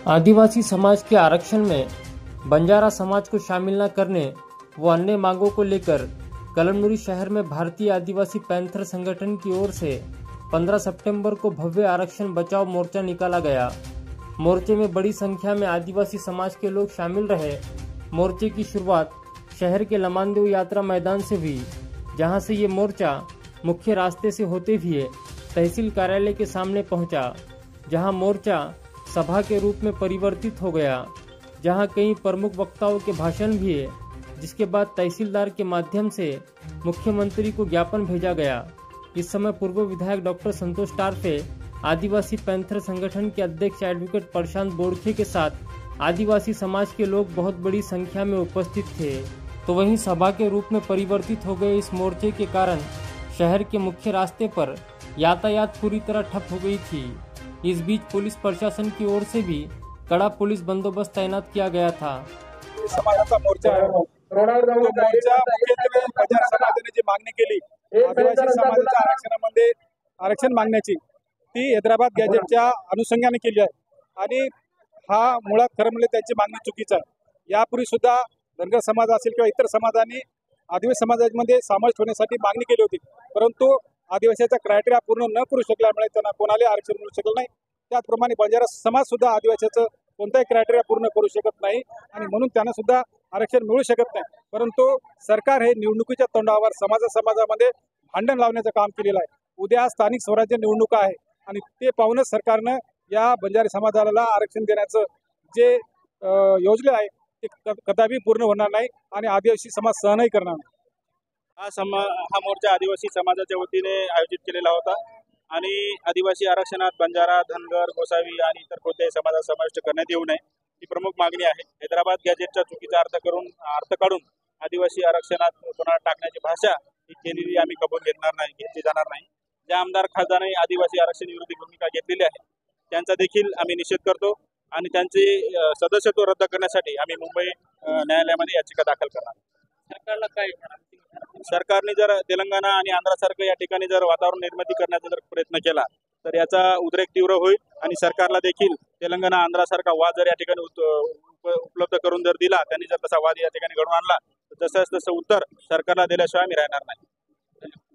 आदिवासी समाज के आरक्षण में बंजारा समाज को शामिल न करने व अन्य मांगों को लेकर कलमनुरी शहर में भारतीय आदिवासी पैंथर संगठन की ओर से 15 सितंबर को भव्य आरक्षण बचाओ मोर्चा निकाला गया। मोर्चे में बड़ी संख्या में आदिवासी समाज के लोग शामिल रहे। मोर्चे की शुरुआत शहर के लमानदेव यात्रा मैदान से हुई, जहां से ये मोर्चा मुख्य रास्ते से होते हुए तहसील कार्यालय के सामने पहुंचा, जहां मोर्चा सभा के रूप में परिवर्तित हो गया, जहां कई प्रमुख वक्ताओं के भाषण भी है, जिसके बाद तहसीलदार के माध्यम से मुख्यमंत्री को ज्ञापन भेजा गया। इस समय पूर्व विधायक डॉक्टर संतोष टारफे, आदिवासी पैंथर संगठन के अध्यक्ष एडवोकेट प्रशांत बोड़खे के साथ आदिवासी समाज के लोग बहुत बड़ी संख्या में उपस्थित थे। तो वहीं सभा के रूप में परिवर्तित हो गए इस मोर्चे के कारण शहर के मुख्य रास्ते पर यातायात पूरी तरह ठप हो गई थी। इस बीच पुलिस प्रशासन की ओर से भी कड़ा पुलिस बंदोबस्त तैनात किया गया था। समाजाचा मोर्चा आहे, तो मोर्चा मुख्यत्वे बंजारा समाजाने जी मागणी केली आदिवासी समाजाच्या आरक्षणामध्ये आरक्षण मागण्याची, ती हैदराबाद गॅजेटच्या अनुषंगाने केली आहे आणि हा मुळात खरं म्हणजे त्यांची मागणी चुकीची आहे। यापूर्वी सुद्धा धनगर समाज असेल किंवा इतर समाजांनी आदिवासी समाजामध्ये समावेश होण्यासाठी मागणी केली होती, परंतु आदिवासीचा क्रायटेरिया पूर्ण न करू शकल्यामुळे त्यांना कोणाला आरक्षण मिळू शकलं नाही। त्याचप्रमाणे बंजारा समाज सुद्धा आदिवासीचं कोणताही क्रायटेरिया पूर्ण करू शकत नाही आणि म्हणून त्यांना सुद्धा आरक्षण मिळू शकत नाही। परंतु सरकार हे निवडणुकीच्या तोंडावर समाजामध्ये भांडण लावण्याचं काम केलेलं आहे। उद्या स्थानिक स्वराज्य निवडणुका आहे आणि ते पाहूनच सरकारनं या बंजारी समाजाला आरक्षण देण्याचं जे योजना आहे ते कदापि पूर्ण होणार नाही आणि आदिवासी समाज सहनही करणार नाही। हा मोर्चा आदिवासी समाजाच्या वतीने आयोजित केलेला होता आणि आदिवासी आरक्षणात बंजारा, धनगर, गोसावी आणि इतर कोणत्याही समाजाचा समाविष्ट करण्यात येऊ नये ही प्रमुख मागणी आहे। हैदराबाद गॅजेटचा चुकीचा अर्थ काढून आदिवासी आरक्षणात कोणाला टाकण्याची भाषा ही केलेली आम्ही कबूल घेतली जाणार नाही। ज्या आमदार खासदारांनी आदिवासी आरक्षण विरोधी भूमिका घेतलेली आहे त्यांचा देखील आम्ही निषेध करतो आणि त्यांचे सदस्यत्व रद्द करण्यासाठी आम्ही मुंबई न्यायालयामध्ये याचिका दाखल करणार। सरकारला काय सरकारने जर तेलंगणा आणि आंध्रासारखं या ठिकाणी जर वातावरण निर्मिती करण्याचा जर प्रयत्न केला तर याचा उद्रेक तीव्र होईल आणि सरकारला देखील तेलंगणा आंध्रासारखा वाद जर या ठिकाणी उपलब्ध करून जर दिला, त्यांनी जर तसा वाद या ठिकाणी घडवून आणला तर तसं उत्तर सरकारला दिल्याशिवाय आम्ही राहणार नाही।